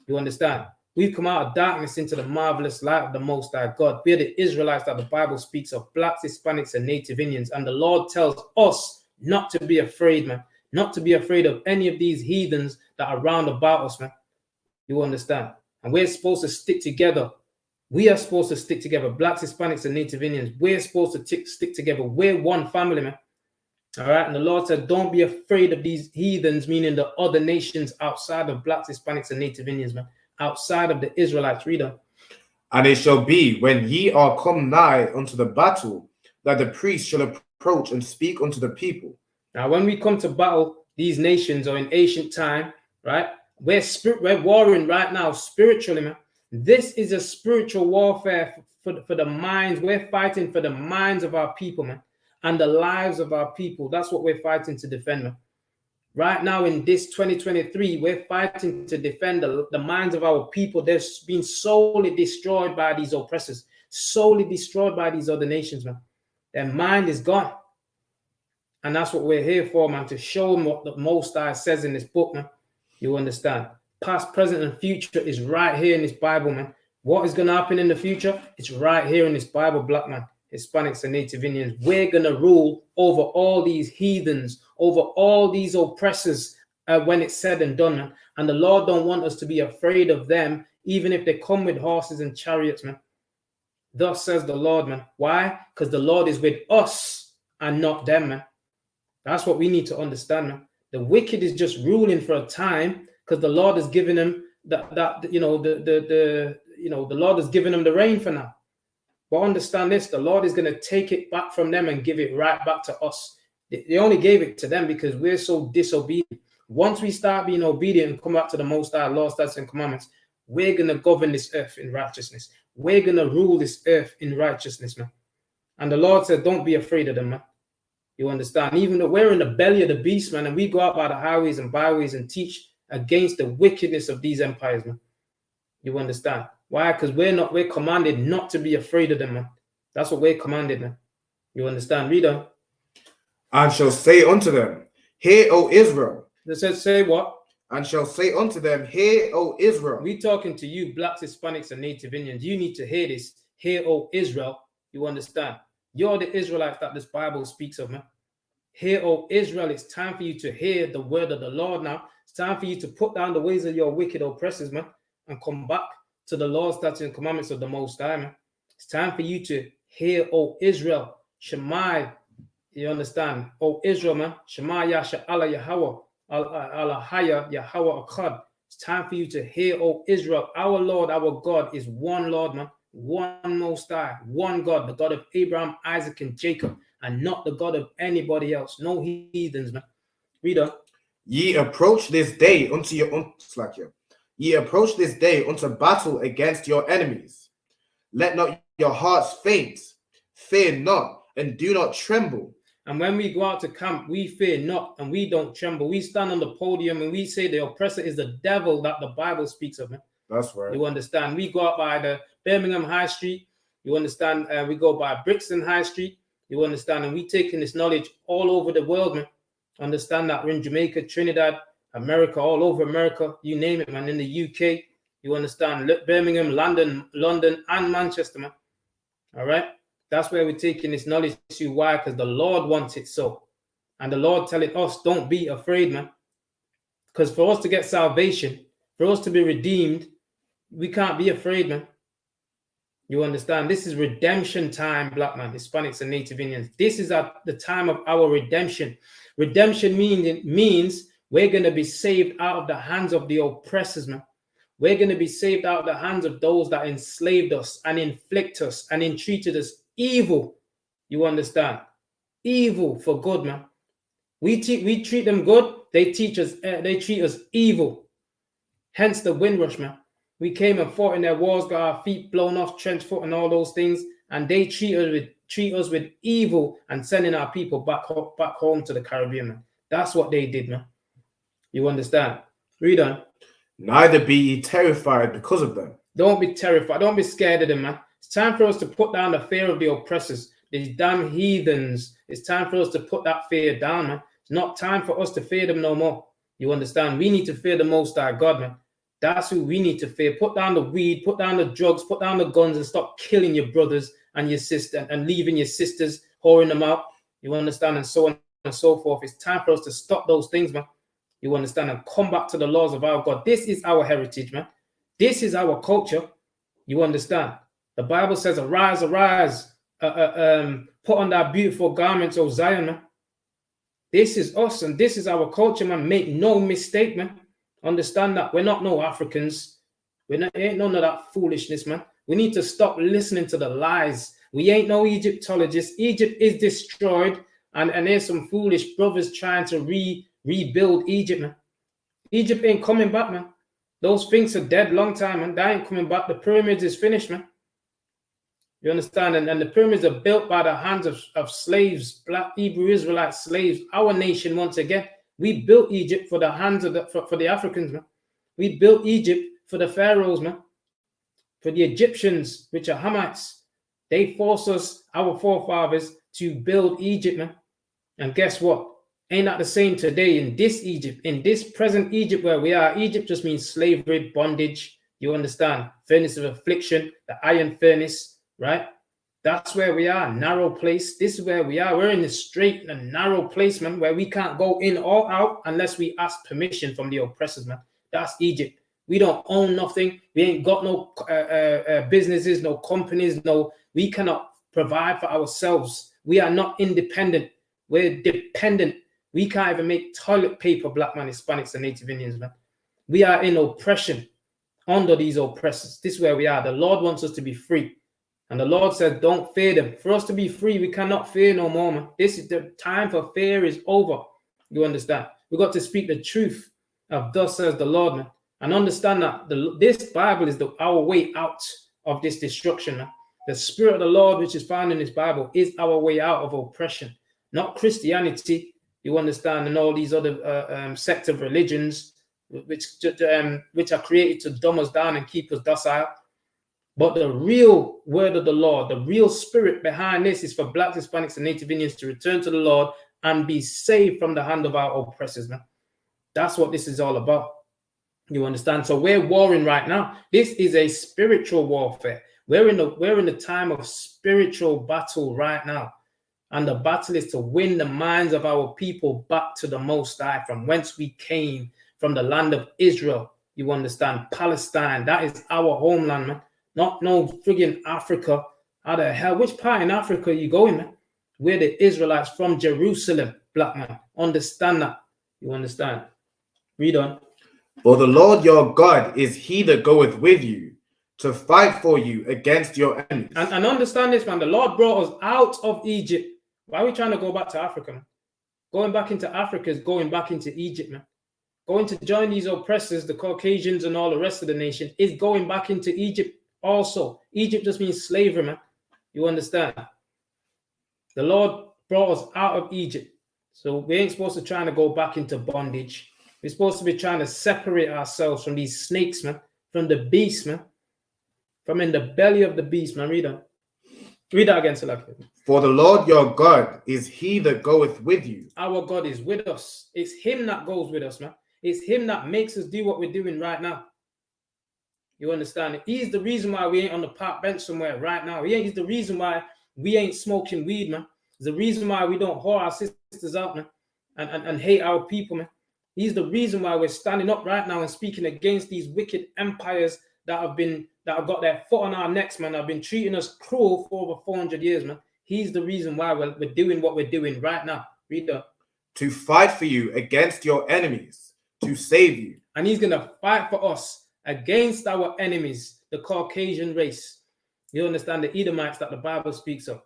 You understand? We've come out of darkness into the marvelous light of the Most High God. We're the Israelites that the Bible speaks of, blacks, Hispanics, and Native Indians. And the Lord tells us not to be afraid, man. Not to be afraid of any of these heathens that are round about us, man. You understand? And we're supposed to stick together. We are supposed to stick together. Blacks, Hispanics, and Native Indians. We're supposed to stick together. We're one family, man. All right. And the Lord said, don't be afraid of these heathens, meaning the other nations outside of blacks, Hispanics, and Native Indians, man. Outside of the Israelites. Reader. And it shall be, when ye are come nigh unto the battle, that the priest shall approach and speak unto the people. Now, when we come to battle these nations, or in ancient time, right, we're warring right now spiritually, man. This is a spiritual warfare for the minds. We're fighting for the minds of our people, man, and the lives of our people. That's what we're fighting to defend, man. Right now in this 2023, we're fighting to defend the minds of our people. They've been solely destroyed by these oppressors, solely destroyed by these other nations, man. Their mind is gone. And that's what we're here for, man, to show them what the Most High says in this book, man. You understand? Past, present, and future is right here in this Bible, man. What is going to happen in the future? It's right here in this Bible, black man, Hispanics, and Native Indians. We're going to rule over all these heathens, over all these oppressors when it's said and done, man. And the Lord don't want us to be afraid of them, even if they come with horses and chariots, man. Thus says the Lord, man. Why? Because the Lord is with us and not them, man. That's what we need to understand, man. The wicked is just ruling for a time because the Lord has given them the Lord has given them the reign for now. But understand this, the Lord is going to take it back from them and give it right back to us. They only gave it to them because we're so disobedient. Once we start being obedient and come back to the Most High law, statutes, and commandments, we're going to govern this earth in righteousness. We're going to rule this earth in righteousness, man. And the Lord said, don't be afraid of them, man. You understand? Even though we're in the belly of the beast, man, and we go out by the highways and byways and teach against the wickedness of these empires, man. You understand? Why? Because we're commanded not to be afraid of them, man. That's what we're commanded, man. You understand? Read on. And shall say unto them, Hear, O Israel. They said, say what? and shall say unto them, Hear, O Israel. We talking to you, blacks, Hispanics, and Native Indians. You need to hear this. Hear, O Israel. You understand? You're the Israelites that this Bible speaks of, man. Hear, O Israel. It's time for you to hear the word of the Lord now. It's time for you to put down the ways of your wicked oppressors, man, and come back to the laws, statutes, and commandments of the Most High, man. It's time for you to hear, O Israel. Shema, you understand? O Israel, man. Shema Yasha Allah Yahweh. Allahaya Yahweh Akkad. It's time for you to hear, O Israel. Our Lord, our God is one Lord, man. One Most High. One God. The God of Abraham, Isaac, and Jacob. And not the God of anybody else. No heathens, man. Read on. Ye approach this day unto your Ye approach this day unto battle against your enemies. Let not your hearts faint. Fear not, and do not tremble. And when we go out to camp, we fear not, and we don't tremble. We stand on the podium and we say the oppressor is the devil that the Bible speaks of, man. That's right. You understand? We go out by the Birmingham High Street. You understand? We go by Brixton High Street. You understand? And we taking this knowledge all over the world, man. Understand that we're in Jamaica, Trinidad, America, all over America, you name it, man. In the UK, you understand? Birmingham, London, and Manchester, man. All right? That's where we're taking this knowledge to. Why? Because the Lord wants it so. And the Lord telling us, don't be afraid, man. Because for us to get salvation, for us to be redeemed, we can't be afraid, man. You understand? This is redemption time, black man, Hispanics, and Native Indians. This is at the time of our redemption. Redemption means we're going to be saved out of the hands of the oppressors, man. We're going to be saved out of the hands of those that enslaved us and inflict us and entreated us evil. You understand? Evil for good, man. We treat them good. They treat us evil. Hence the Windrush, man. We came and fought in their wars, got our feet blown off, trench foot, and all those things. And they treat us with evil and sending our people back home to the Caribbean, man. That's what they did, man. You understand? Read on. Neither be ye terrified because of them. Don't be terrified. Don't be scared of them, man. It's time for us to put down the fear of the oppressors, these damn heathens. It's time for us to put that fear down, man. It's not time for us to fear them no more. You understand? We need to fear the Most High God, man. That's who we need to fear. Put down the weed, put down the drugs, put down the guns, and stop killing your brothers and your sister and leaving your sisters, whoring them out. You understand? And so on and so forth. It's time for us to stop those things, man. You understand? And come back to the laws of our God. This is our heritage, man. This is our culture. You understand? The Bible says, arise, arise. Put on that beautiful garments, O Zion, man. This is us and this is our culture, man. Make no mistake, man. Understand that we're not no Africans. Ain't none of that foolishness, man. We need to stop listening to the lies. We ain't no Egyptologists. Egypt is destroyed, and there's some foolish brothers trying to rebuild Egypt, man. Egypt ain't coming back, man. Those things are dead long time, man. They ain't coming back. The pyramids is finished, man. You understand? And the pyramids are built by the hands of slaves, black Hebrew Israelite slaves. Our nation, once again, we built Egypt for the hands of for the Africans, man. We built Egypt for the pharaohs, man. For the Egyptians, which are Hamites. They forced us, our forefathers, to build Egypt, man. And guess what? Ain't that the same today in this Egypt, in this present Egypt where we are? Egypt just means slavery, bondage. You understand? Furnace of affliction, the iron furnace, right? That's where we are, narrow place. This is where we are. We're in the straight and narrow place, man, where we can't go in or out unless we ask permission from the oppressors, man. That's Egypt. We don't own nothing. We ain't got no businesses, no companies, we cannot provide for ourselves. We are not independent. We're dependent. We can't even make toilet paper, black man, Hispanics, and Native Indians, man. We are in oppression under these oppressors. This is where we are. The Lord wants us to be free. And the Lord said, don't fear them. For us to be free, we cannot fear no more, man. This is the time for fear is over. You understand? We got to speak the truth of thus says the Lord, man. And understand that this Bible is our way out of this destruction, man. The Spirit of the Lord, which is found in this Bible, is our way out of oppression. Not Christianity, you understand, and all these other sects of religions which are created to dumb us down and keep us docile. But the real word of the Lord, the real spirit behind this is for blacks, Hispanics, and Native Indians to return to the Lord and be saved from the hand of our oppressors, man. That's what this is all about. You understand? So we're warring right now. This is a spiritual warfare. We're in the time of spiritual battle right now. And the battle is to win the minds of our people back to the Most High, from whence we came, from the land of Israel. You understand? Palestine, that is our homeland, man. Not no friggin' Africa. How the hell? Which part in Africa are you going, man? We're the Israelites from Jerusalem, black man. Understand that. You understand? Read on. For the Lord your God is he that goeth with you to fight for you against your enemies. And understand this, man. The Lord brought us out of Egypt. Why are we trying to go back to Africa, man? Going back into Africa is going back into Egypt, man. Going to join these oppressors, the Caucasians and all the rest of the nation, is going back into Egypt also. Egypt just means slavery, man. You understand? The Lord brought us out of Egypt. So we ain't supposed to try to go back into bondage. We're supposed to be trying to separate ourselves from these snakes, man. From the beast, man. From in the belly of the beast, man. Read on. Read that again, Salaki. For the Lord your God is he that goeth with you. Our God is with us. It's him that goes with us, man. It's him that makes us do what we're doing right now. You understand? He's the reason why we ain't on the park bench somewhere right now. He's the reason why we ain't smoking weed, man. It's the reason why we don't whore our sisters out, man, and hate our people, man. He's the reason why we're standing up right now and speaking against these wicked empires that have got their foot on our necks, man. Have been treating us cruel for over 400 years, man. He's the reason why we're doing what we're doing right now. Read that. To fight for you against your enemies, to save you. And he's going to fight for us against our enemies, the Caucasian race. You understand, the Edomites that the Bible speaks of.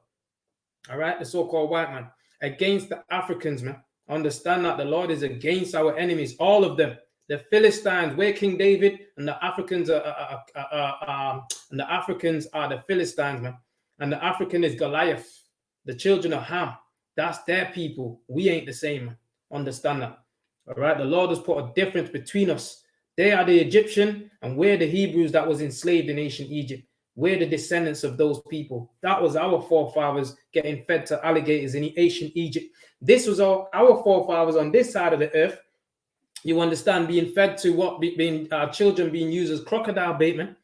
All right, the so-called white man. Against the Africans, man. Understand that the Lord is against our enemies, all of them. The Philistines, we're King David, and the Africans are the Philistines, man. And the African is Goliath, the children of Ham. That's their people. We ain't the same, man. Understand that. All right. The Lord has put a difference between us. They are the Egyptian, and we're the Hebrews that was enslaved in ancient Egypt. We're the descendants of those people. That was our forefathers getting fed to alligators in ancient Egypt. This was our forefathers on this side of the earth. You understand, being fed to what? Being children being used as crocodile bait, man.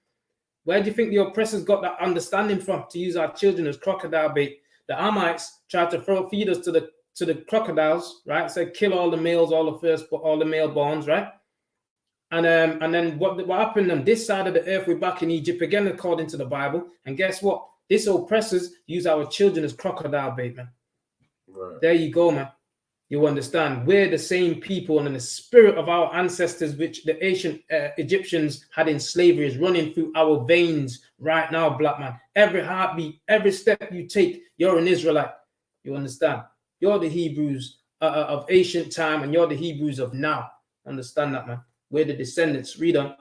Where do you think the oppressors got that understanding from, to use our children as crocodile bait? The Amites tried to feed us to the crocodiles, right? So kill all the males, all the male borns, right? And then what happened on this side of the earth? We're back in Egypt again, according to the Bible. And guess what? These oppressors use our children as crocodile bait, man. Right. There you go, man. You understand? We're the same people, and the spirit of our ancestors, which the ancient Egyptians had in slavery, is running through our veins right now, black man. Every heartbeat, every step you take, you're an Israelite. You understand? You're the Hebrews of ancient time, and you're the Hebrews of now. Understand that, man? We're the descendants. Read on.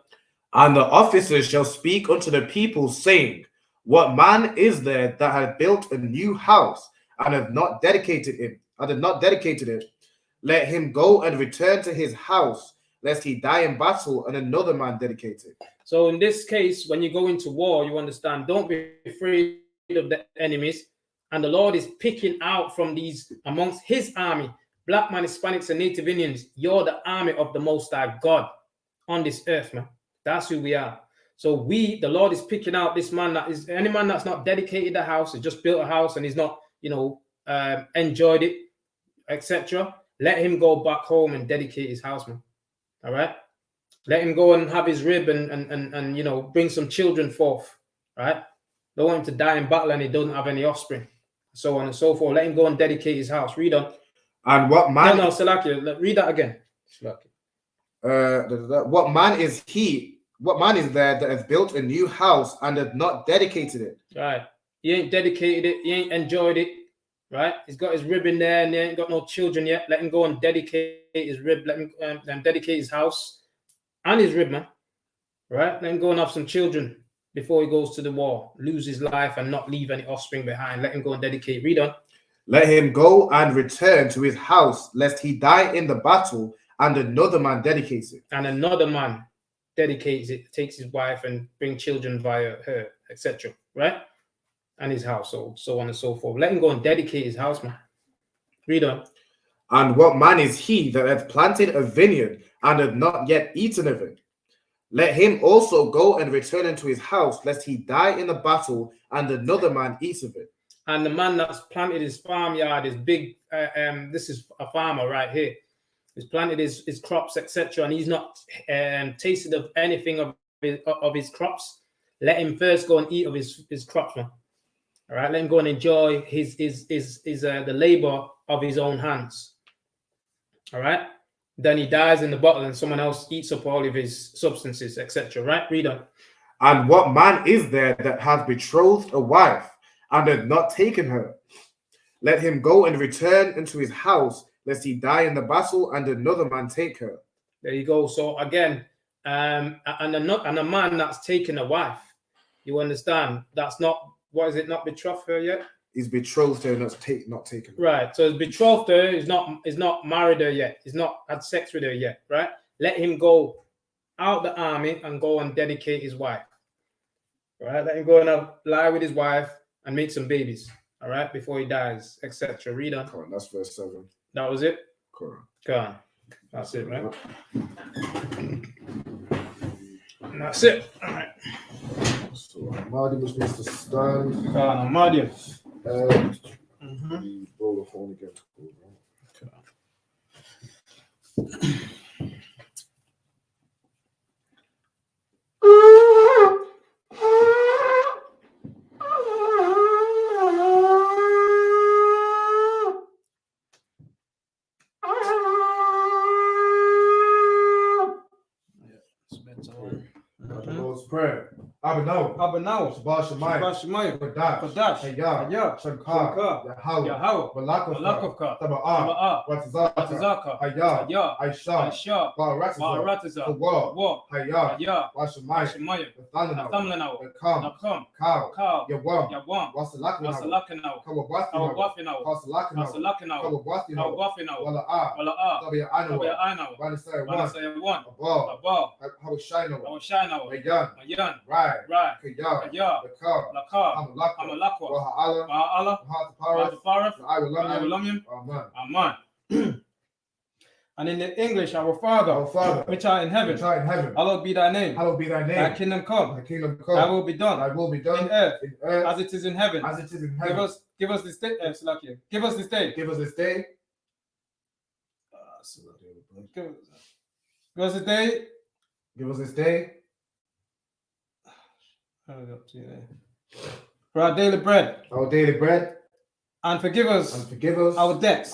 And the officers shall speak unto the people, saying, what man is there that hath built a new house and hath not dedicated it? Let him go and return to his house, lest he die in battle and another man dedicate it. So in this case, when you go into war, you understand, don't be afraid of the enemies. And the Lord is picking out from these amongst his army, black man, Hispanics, and Native Indians. You're the army of the Most High God on this earth, man. That's who we are. So the Lord is picking out this man that is any man that's not dedicated a house, has just built a house and he's not, enjoyed it, etc. Let him go back home and dedicate his house, man. All right. Let him go and have his rib and bring some children forth. Right. Don't want him to die in battle and he doesn't have any offspring. So on and so forth. Let him go and dedicate his house. Read on. And what man? No, Salakia. Read that again. Salakia. What man is he? What man is there that has built a new house and has not dedicated it? Right. He ain't dedicated it. He ain't enjoyed it. Right. He's got his rib in there and he ain't got no children yet. Let him go and dedicate his rib. Let him dedicate his house and his rib, man. Right. Let him go and have some children before he goes to the war, lose his life and not leave any offspring behind. Let him go and dedicate. Read on. Let him go and return to his house, lest he die in the battle and another man dedicates it. And another man dedicates it, takes his wife and bring children via her, etc. Right? And his household, so on and so forth. Let him go and dedicate his house, man. Read on. And what man is he that hath planted a vineyard and hath not yet eaten of it? Let him also go and return into his house, lest he die in the battle, and another man eats of it. And the man that's planted his farmyard, his big, this is a farmer right here. He's planted his crops, etc., and he's not tasted of anything of his crops. Let him first go and eat of his crops, man. All right, let him go and enjoy the labor of his own hands. All right. Then he dies in the bottle, and someone else eats up all of his substances, etc. Right? Read on. And what man is there that hath betrothed a wife, and hath not taken her? Let him go and return into his house, lest he die in the battle, and another man take her. There you go. So again, and a man that's taken a wife, you understand? That's not, what is it? Not betrothed her yet. He's betrothed her, not taken her. Right. So he's betrothed her. Is not married her yet. He's not had sex with her yet. Right. Let him go out the army and go and dedicate his wife. Right. Let him go and lie with his wife and make some babies. All right. Before he dies, etc. Read on. Come on, that's verse 7. That was it. Correct. Go on. That's it, right? And that's it. All right. So Ahmadi, which means to stand. Go on, Ahmadi. Roll the phone again. Lord's Prayer. Abanaw. Shabbat Shemayim. Kodash. Hayah. Shankar. Yahweh. Balakavka. Taba'ah. Watazaka. Hayah. Aisha. Ba'aratiza. Tawah. Hayah. Washamayim. Thamlanaw. Nakam. Kaw. Yawam. Wasalakanaw. Kawabafinaw. Kasalakanaw. Kawabafinaw. Wala'ah. Tabi'anaw. Wanasaya 1. Abal. Hawashinaw. Mayan. Right. Kaya. Lakar. Hamalakwa. Waha'ala. Waha'taparaf. Iwalumyim. Amen. And in the English, our Father, which art in heaven, hallowed be thy name. Thy kingdom come. Thy will be done. In earth, as it is in heaven. Give us this day. Give us this day. Give us this day. For our daily bread. And forgive us our debts.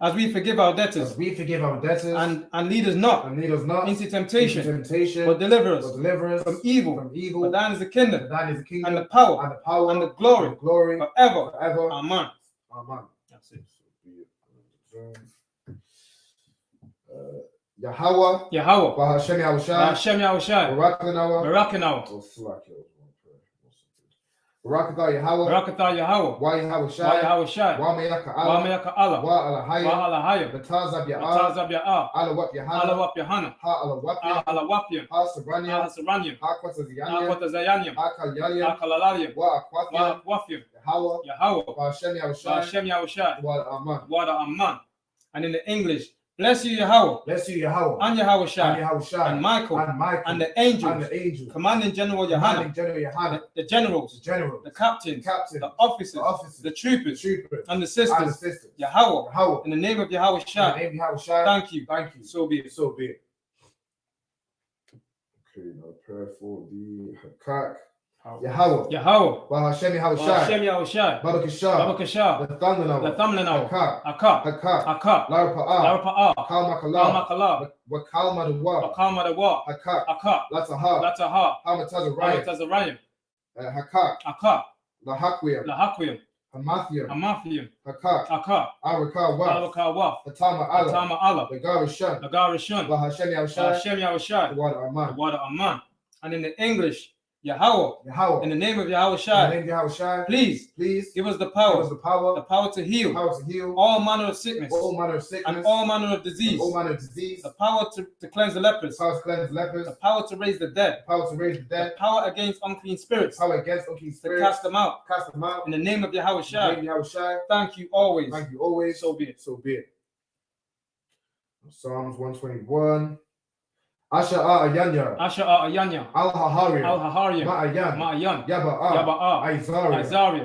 As we forgive our debtors. And lead us not into temptation. But deliver us from evil. For thine is the kingdom. And the power. And the glory. Forever. Amen. That's it. Yahweh. Bahashem Yahushai. Barakanaw. Barakatha Yahweh. Wa Yahushai. Wa Meyaka Allah. Wa Alahaya. Batazab Ya'ah. Alawap Yahana. Ha Alawapya. Ha Saranyam. Ha Kwatazayanyam. Ha Kalalayam. Wa Akwafyam. Yahweh. Bahashem Yahushai. Wada Amman. And in the English, bless you, Yahweh. And Yahushai. And Michael. And the angels. Commanding General Yohana. The generals. The captains. The officers. The troopers. And the sisters. Yahweh. In the name of Yahushai. Thank you. So be it. Okay, now prayer for the Hakak. Yahweh. Bahashem Yahushai. Babakashah. The Thamlanaw. Hakak. Larpa'ah. Kalmakala. Wakalmadawa. Hakak. Latahah. Hamatazarayim. Hakak. Lahakwiyam. Hamathium. Hakak. Arakawaf. Atama Allah. Nagarishun. Bahashem Yahushai. Wada Amman. And in the English, Yahweh. In the name of Yahushai. Please give us the power. The power to heal. All manner of sickness. And all manner of disease. The power to cleanse the lepers. The power to raise the dead. The power against unclean spirits. To cast them out. In the name of Yahushai. Thank you always. So be it. Psalms 121. Asha'a Ayanya, Al-Hahariya, Ma'ayan, Yaba'a, Aizaria,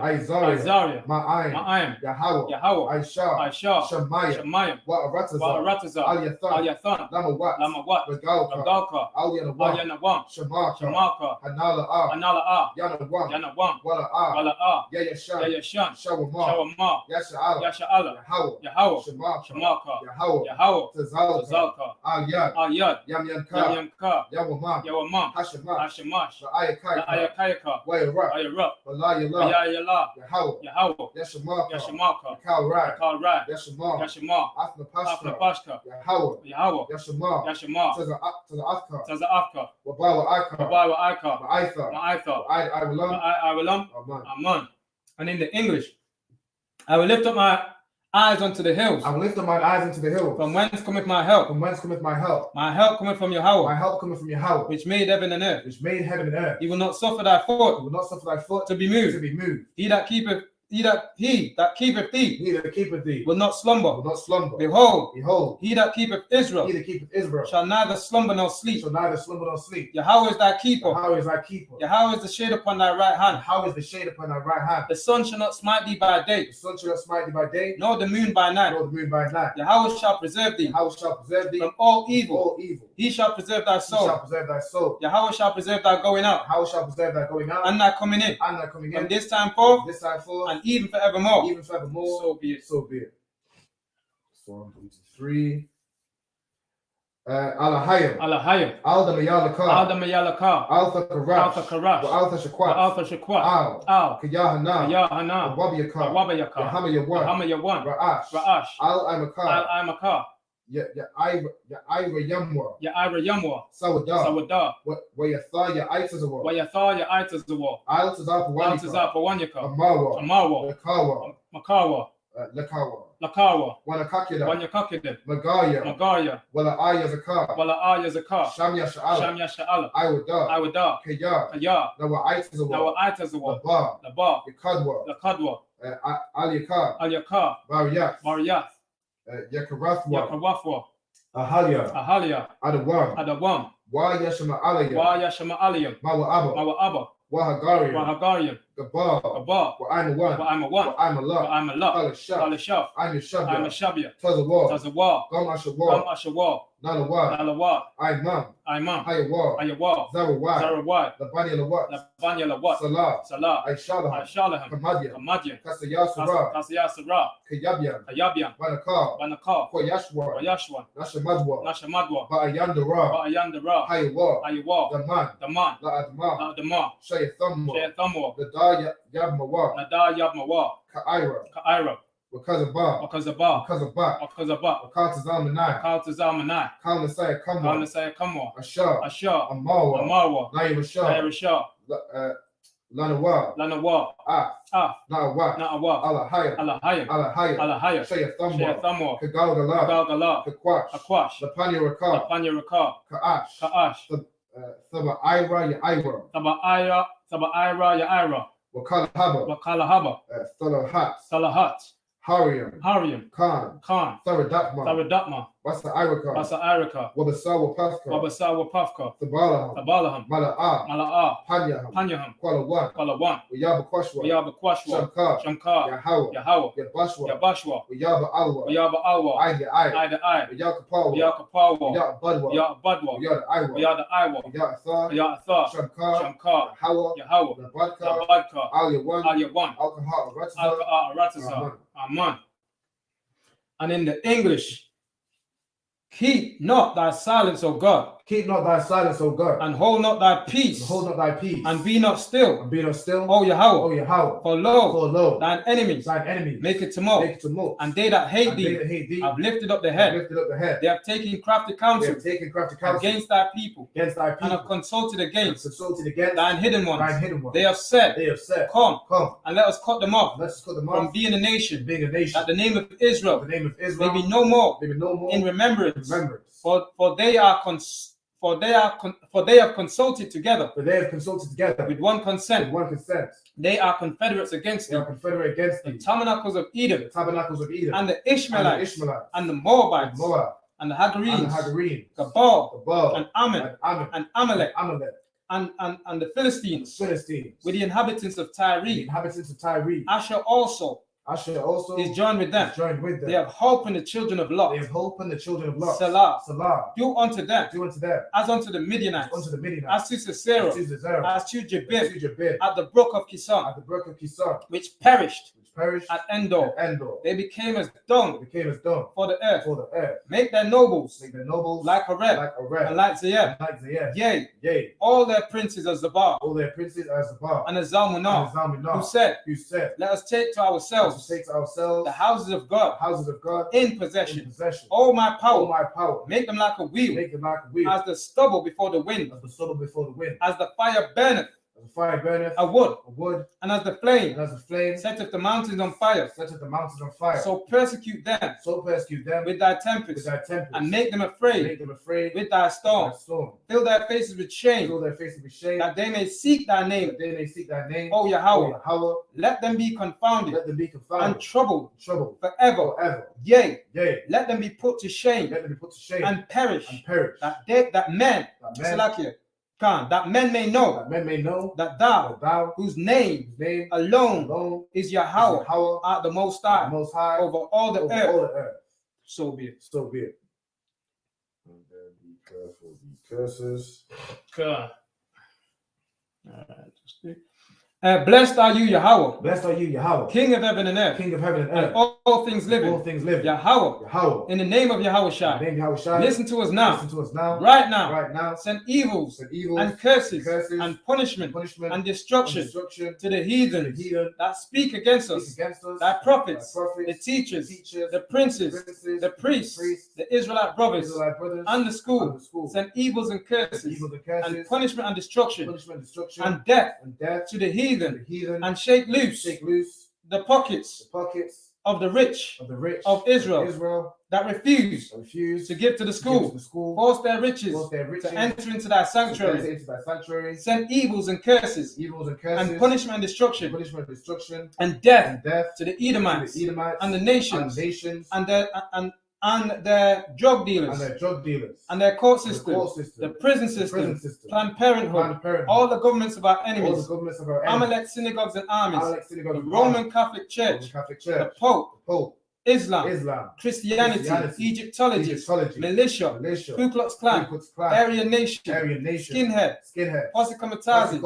Ma'ayim, Yahweh, Aisha, Shemayim, Wa'aratazar, Al-Yathan, Lamawat, Regalka, Al-Yanawam, Shamaka, Hanala'a, Yanawam, Wala'a, Yayashan, Shawama, Yasha'ala, Yahweh, Shamaka, Yahweh, Tazalka, Al-Yad, Yamyanka, Yawamam, Hashemash, Ayakayaka, Wayarab, Walayala, Yahweh, Yashamaka, Kalrai, Yashama, Afnapashka, Yahweh, Yashama, Taza'afka, Wabawa Ika, Ma'aitha, I will Aman. And in the English, I will lift up my eyes unto the hills. I will lift up my eyes unto the hills. From whence cometh my help? From whence cometh my help? My help cometh from Yahweh. My help cometh from Yahweh, which made heaven and earth. Which made heaven and earth. He will not suffer thy foot. He will not suffer thy foot to be moved. To be moved. He that keepeth thee will not slumber. Will not slumber. Behold, he that keepeth Israel. He that keepeth Israel shall neither slumber nor sleep. Yahweh is thy keeper. Yahweh is the shade upon thy right hand. Yahweh is the shade upon thy right hand. The sun shall not smite thee by day. Nor the moon by night. Yahweh shall preserve thee. From all evil. He shall preserve thy soul. Yahweh shall preserve thy going out. And thy coming in. From this time forth. And even forevermore. So be it. Psalm 23. Alahayim. Alda Mayalaka. Alpha Karash. Alpha Shakwat. Al. Kayahana. Wabayaka. Yahama Ra'ash. Al-Imakar. Ira Yamwa. Sawada. Wayatha Yaitazawar. Al-Tazar Pawanyaka. Amawa. Makawa. Lakawa. Wanakakida. Magaya. Wala'aya Zakar. Shamya Sha'ala. Iwada. Kaya. Nawa'aitazawar. Labar. Yakadwa. Aliyakar. Mariath. Yakarathwa. Ahalia. Adawam. Wa Yashama Aliyam. Mawa'aba. Wahagarian. Gabar. Wa'amalah. Kalashaf. I'm a Shabia. Tazawar. Gam Ashawar. Nalawad. Imam. Hayawar. Zarawad. Labanya Lawat. Salah. Aishalaham. Kamadian. Kasayasara. Kayabian. Banakar. Koyashwan. Nashamadwa. Ba'ayandara. Hayawar. Daman. La'adma. Shayathamwa. Nadar Yabmawar. Ka'ira. Wakazabah. Wakatazalmanai. Kalnasaya Kamwa. Ashar. Amawa. Nairashah. Lanawa. Af. Na'awa. Alahaya. Shayathamwa. Kagalgala. Kakwash. Lapanya Rakar. Ka'ash. Saba'ira Ya'ira. Wakalahaba. Salahat. Hariam. Khan. Tharadapma. Wasa Irika. Wabasawa Pafka. Thabalaham. Mala'a. Panyaham. Kwalawan. Wayabakwashwa. Shankar. Yahweh. Yabashwa. Wayaba Alwa. Ida. Wayakapawa. Wayabadwa. Wayada Iwa. Wayatha. Shankar. Yahweh. Labadka. Aliyawan. Alka'a Aratazar. Aman. And in the English, keep not thy silence, O God. And hold not thy peace. And be not still. O Yahweh. For lo, thine enemies make it tumult. And they that hate thee have lifted up the head. They have taken crafty counsel against thy people. And have consulted against thine hidden ones. They have said, Come, and let us cut them off from being a nation, that the name of Israel may be no more in remembrance. For they have consulted together. With one consent. They are confederates against them. The tabernacles of Edom. And the Ishmaelites. And the Moabites. and the Hagarenes, Gabal, and Ammon, and Amalek, and the Philistines, with the inhabitants of Tyre. Asher also is joined with them. They have hope in the children of Lot. Selah. Do unto them as unto the Midianites, as to Sisera, as to Jabir, at the brook of Kison, which perished at Endor. They became as dung for the earth. Make their nobles like Horeb and like Zayeb. Yea, all their princes as Zabah and as Zalmunna, who said, let us take to ourselves the houses of God in possession. Oh my power, make them like a wheel, as the stubble before the wind, as the fire burneth a wood, and as the flame setteth the mountains on fire. So persecute them with thy tempest, and make them afraid with thy storm. Fill their faces with shame, that they may seek thy name. O Yahweh, let them be confounded and troubled forever. Yea, let them be put to shame and perish, that men may know that thou, whose name alone is Yahweh, art the Most High over all the earth. So be it. And then be careful, the curses. God. Blessed are you, Yahweh. King of heaven and earth. And all things living. Yahweh. In the name of Yahweh. Listen to us now. Right now. Send evils and curses and punishment and destruction to the heathens that speak against us. Thy prophets, the teachers, the princes, the priests, the Israelite brothers, and the school. Send evils and curses and punishment and destruction and death to the heathen, and shake loose the pockets of the rich of Israel that refuse to give to the school, force their riches to enter into thy sanctuary. Send evils and curses and punishment and destruction and death to the Edomites and the nations and their drug dealers and their court system, the prison system, Planned Parenthood, all the governments of our enemies, Amalek synagogues and armies, the Roman Catholic Church, the Pope, Islam, Christianity, Egyptology, militia, Ku Klux Klan, Aryan Nation, Skinhead, Posse Comitazi,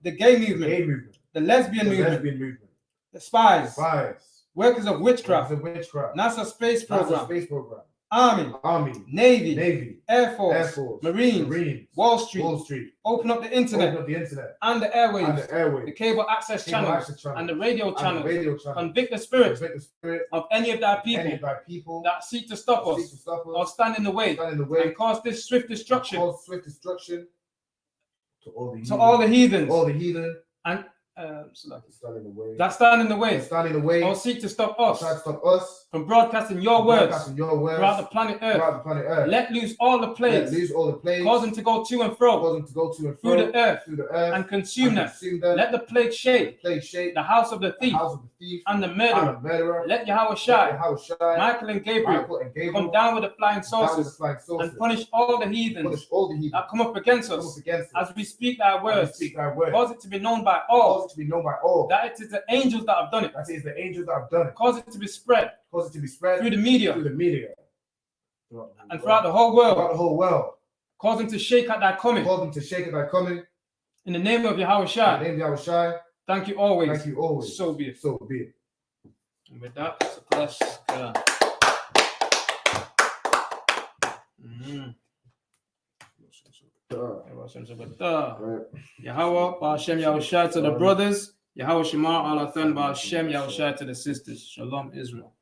the gay movement, the lesbian movement, the spies, workers of witchcraft, NASA space program, Army, Navy, Air Force, Marines, Wall Street, open up the internet and the airwaves, the cable access channels and the radio channels. Convict the spirit of any of thy people that seek to stop us or stand in the way and cause this swift destruction to all the heathens and that stand in the way or seek to stop us from broadcasting your words throughout the planet Earth. Let loose all the plagues, cause them to go to and fro through the earth and consume them. Let the plague shake the house of the thief and the murderer. Let Yahweh Shai, Michael and Gabriel come down with the flying saucers and punish all the heathens that come up against us as we speak thy words. Cause it to be known by all that it is the angels that have done it. Cause it to be spread through the media and throughout the whole world. Cause them to shake at thy coming. In the name of Yahweh Shai. Thank you always. So be it. And with that, it's a plus. Yahweh, Ba'ashem Yahushai to the brothers. Yahweh Shema Alathan Ba'ashem Yahushai to the sisters. Shalom, Israel.